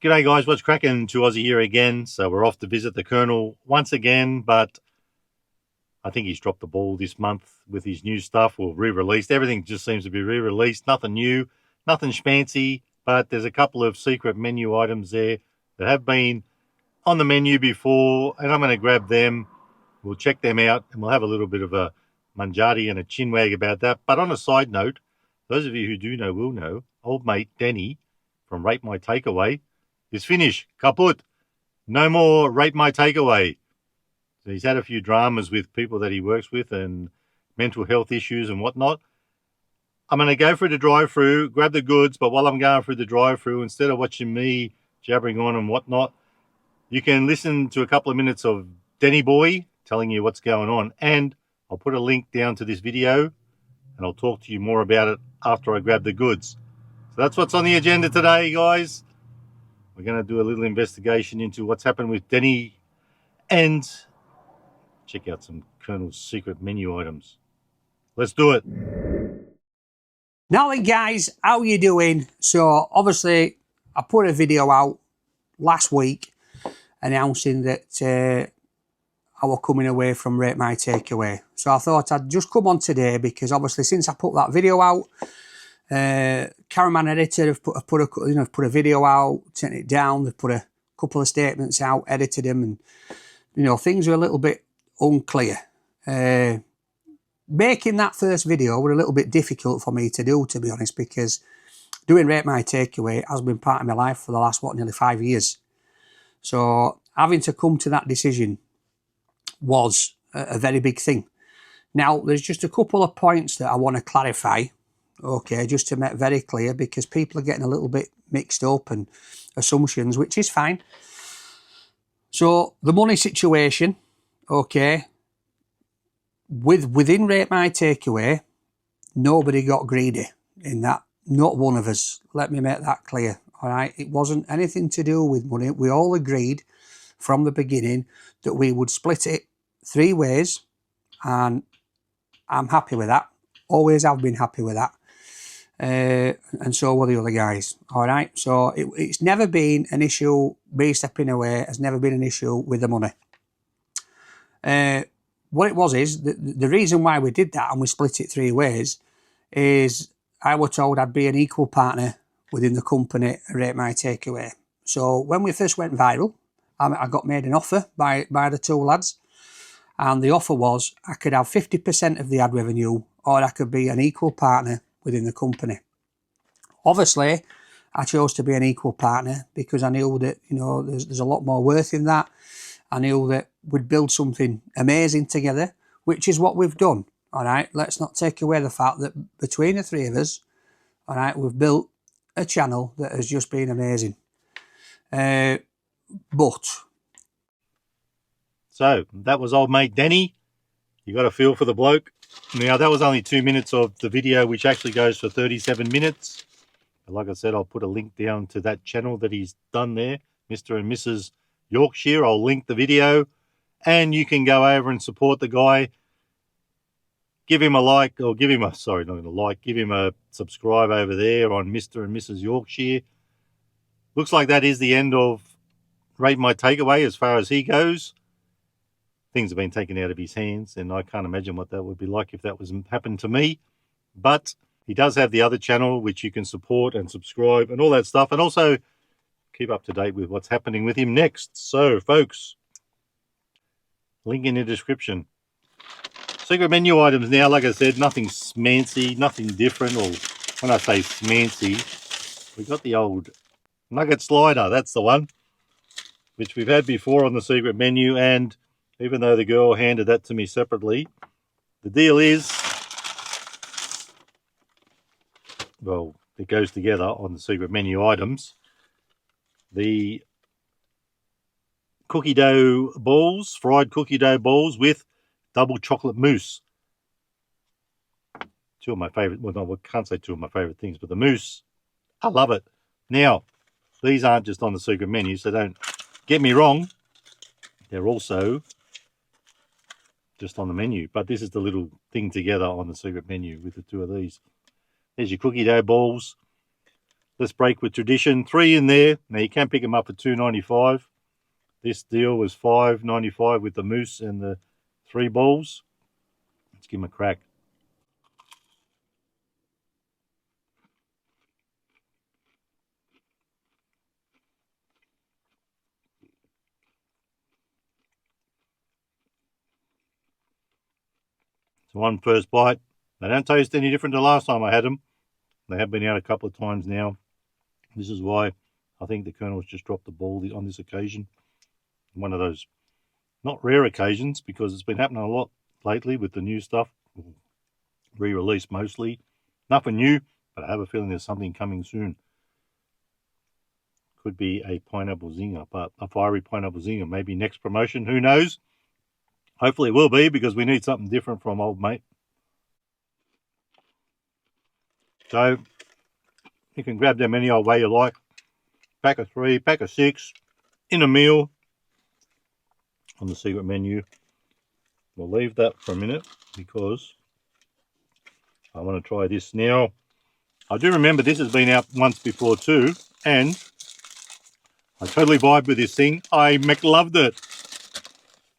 G'day guys, what's cracking? To Aussie here again. So we're off to visit the Colonel once again, but I think he's dropped the ball this month with his new stuff, or re-released. Everything just seems to be re-released. Nothing new, nothing schmancy, but there's a couple of secret menu items there that have been on the menu before, and I'm going to grab them. We'll check them out, and we'll have a little bit of a manjari and a chinwag about that. But on a side note, those of you who do know will know, old mate Denny from Rate My Takeaway is finished. Kaput. No more Rate My Takeaway. So he's had a few dramas with people that he works with and mental health issues and whatnot. I'm going to go through the drive-through, grab the goods, but while I'm going through the drive-through, instead of watching me jabbering on and whatnot, you can listen to a couple of minutes of Denny Boy telling you what's going on. And I'll put a link down to this video, and I'll talk to you more about it after I grab the goods. So that's what's on the agenda today, guys. We're going to do a little investigation into what's happened with Denny and check out some Colonel's secret menu items. Let's do it. Now then guys, how you doing? So obviously I put a video out last week announcing that I was coming away from Rate My Takeaway. So I thought I'd just come on today because obviously since I put that video out, Caraman Editor have put a video out, taken it down, they've put a couple of statements out, edited them, and things are a little bit unclear. Making that first video were a little bit difficult for me to do, to be honest, because doing Rate My Takeaway has been part of my life for the last, nearly 5 years. So having to come to that decision was a very big thing. Now, there's just a couple of points that I want to clarify, okay, just to make very clear, because people are getting a little bit mixed up and assumptions, which is fine. So the money situation, okay, within Rate My Takeaway, nobody got greedy in that. Not one of us. Let me make that clear. All right, it wasn't anything to do with money. We all agreed from the beginning that we would split it 3 ways, and I'm happy with that. Always have been happy with that. And so were the other guys. All right, so it's never been an issue. Me stepping away has never been an issue with the money. What it was is the reason why we did that and we split it 3 ways is I was told I'd be an equal partner within the company Rate My Takeaway. So when we first went viral, I got made an offer by the 2 lads, and the offer was I could have 50% of the ad revenue, or I could be an equal partner within the company. Obviously, I chose to be an equal partner because I knew that there's a lot more worth in that. I knew that we'd build something amazing together, which is what we've done. All right, let's not take away the fact that between the 3 of us, all right, we've built a channel that has just been amazing. But so that was old mate Denny. You got a feel for the bloke. Now that was only 2 minutes of the video, which actually goes for 37 minutes. And like I said, I'll put a link down to that channel that he's done there, Mr. and Mrs. Yorkshire. I'll link the video, and you can go over and support the guy. Give him a like, or give him a subscribe over there on Mr. and Mrs. Yorkshire. Looks like that is the end of Rate My Takeaway as far as he goes. Things have been taken out of his hands, and I can't imagine what that would be like if that was happened to me. But he does have the other channel, which you can support and subscribe and all that stuff, and also keep up to date with what's happening with him next. So, folks, link in the description. Secret menu items now, like I said, nothing smancy, nothing different. Or when I say smancy, we got the old nugget slider. That's the one, which we've had before on the secret menu. And even though the girl handed that to me separately, the deal is, well, it goes together on the secret menu items. The cookie dough balls, fried cookie dough balls with double chocolate mousse. 2 of my favorite, well, no, I can't say 2 of my favorite things, but the mousse, I love it. Now, these aren't just on the secret menu, so don't get me wrong. They're also just on the menu, but this is the little thing together on the secret menu with the 2 of these. There's your cookie dough balls. Let's break with tradition. 3 in there. Now you can pick them up for $2.95. This deal was $5.95 with the mousse and the 3 balls. Let's give them a crack. So one first bite. They don't taste any different to the last time I had them. They have been out a couple of times now. This is why I think the Colonel's just dropped the ball on this occasion. One of those not rare occasions, because it's been happening a lot lately with the new stuff. Re-released mostly. Nothing new, but I have a feeling there's something coming soon. Could be a pineapple zinger, but a fiery pineapple zinger. Maybe next promotion, who knows? Hopefully it will be, because we need something different from old mate. So you can grab them any old way you like. Pack of 3, pack of 6, in a meal on the secret menu. We'll leave that for a minute because I want to try this now. I do remember this has been out once before too, and I totally vibed with this thing. I loved it.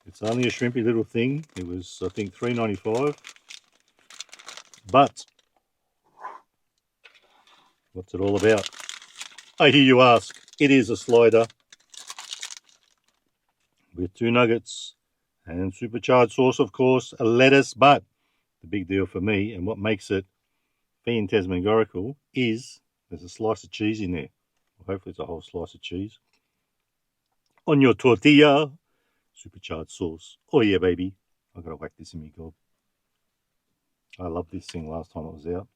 It's only a shrimpy little thing. It was, I think, $3.95. But what's it all about? I hear you ask. It is a slider with 2 nuggets and supercharged sauce, of course, a lettuce. But the big deal for me, and what makes it phantasmagorical, is there's a slice of cheese in there. Well, hopefully it's a whole slice of cheese. On your tortilla, supercharged sauce. Oh yeah, baby. I've got to whack this in me gob. I loved this thing last time it was out.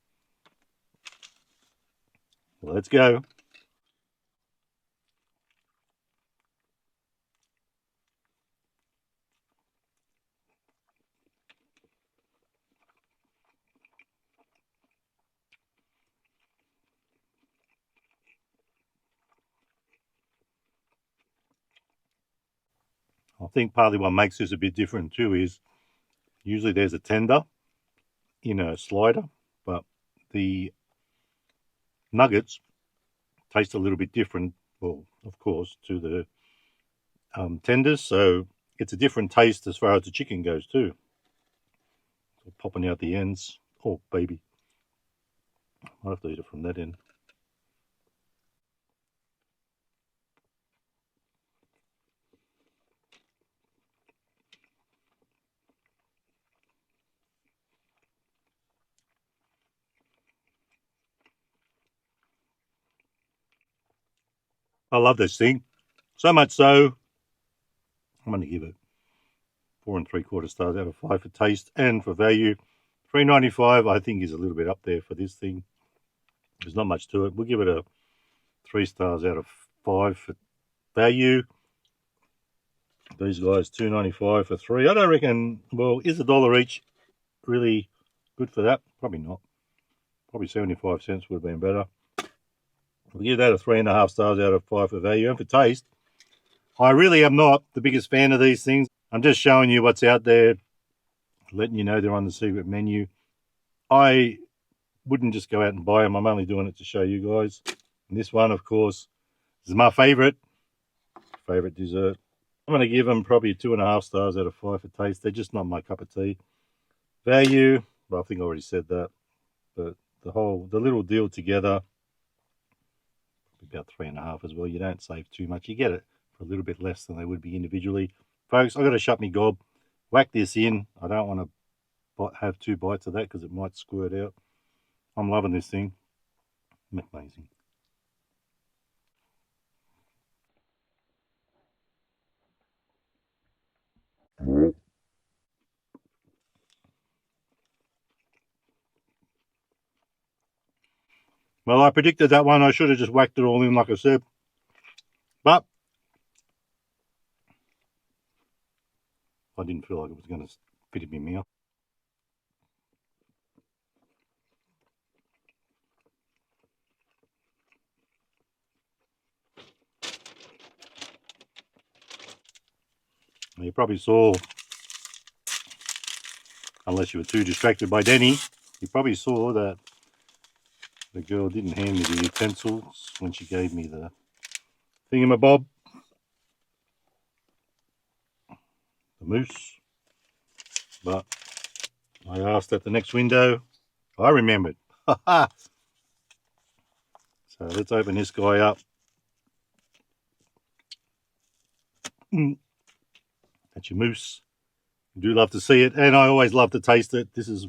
Well, let's go. I think partly what makes this a bit different too is usually there's a tender in a slider, but the nuggets taste a little bit different, well, of course, to the tenders, so it's a different taste as far as the chicken goes too. So popping out the ends. Oh, baby. I'll have to eat it from that end. I love this thing. So much so, I'm going to give it 4 3/4 stars out of 5 for taste and for value. $3.95 I think is a little bit up there for this thing. There's not much to it. We'll give it a 3 stars out of 5 for value. These guys $2.95 for 3. I don't reckon. Well, is $1 each really good for that? Probably not. Probably 75 cents would have been better. We'll give that a 3.5 stars out of 5 for value. And for taste, I really am not the biggest fan of these things. I'm just showing you what's out there, letting you know they're on the secret menu. I wouldn't just go out and buy them. I'm only doing it to show you guys. And this one, of course, is my favorite dessert. I'm going to give them probably 2.5 stars out of 5 for taste. They're just not my cup of tea. Value, well, I think I already said that. But the little deal together, about 3.5 as well. You don't save too much. You get it for a little bit less than they would be individually. Folks, I've got to shut me gob. Whack this in. I don't want to have 2 bites of that because it might squirt out. I'm loving this thing. Amazing. Well, I predicted that one. I should have just whacked it all in like I said. But I didn't feel like it was going to fit in my mouth. You probably saw, unless you were too distracted by Denny, you probably saw that The girl didn't hand me the utensils when she gave me the thingamabob, the mousse, but I asked at the next window. I remembered. So let's open this guy up. That's your mousse. I do love to see it, and I always love to taste it. This is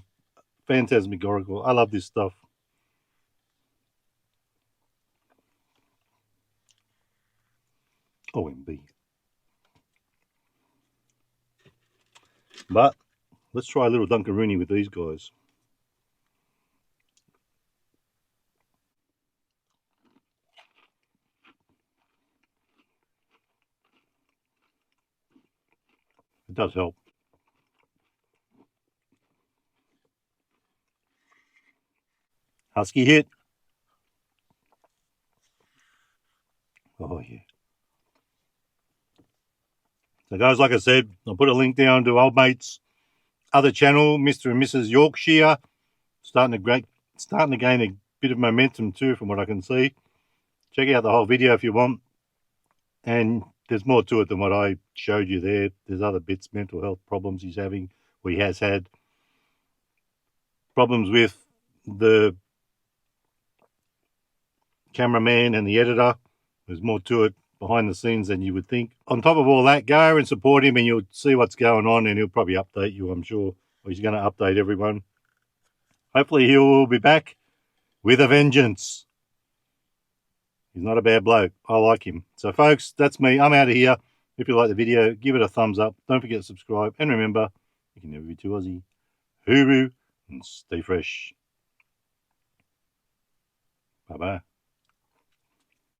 phantasmagorical. I love this stuff. OMB. But let's try a little Dunkaroony with these guys. It does help. Husky hit. Oh, yeah. So, guys, like I said, I'll put a link down to old mate's other channel, Mr. and Mrs. Yorkshire. Starting to gain a bit of momentum too, from what I can see. Check out the whole video if you want. And there's more to it than what I showed you there. There's other bits, mental health problems he's having, or he has had. Problems with the cameraman and the editor. There's more to it behind the scenes than you would think. On top of all that, go and support him and you'll see what's going on, and he'll probably update you, I'm sure. Or he's going to update everyone. Hopefully he will be back with a vengeance. He's not a bad bloke. I like him. So, folks, that's me. I'm out of here. If you like the video, give it a thumbs up. Don't forget to subscribe. And remember, you can never be too Aussie. Hooroo and stay fresh. Bye-bye.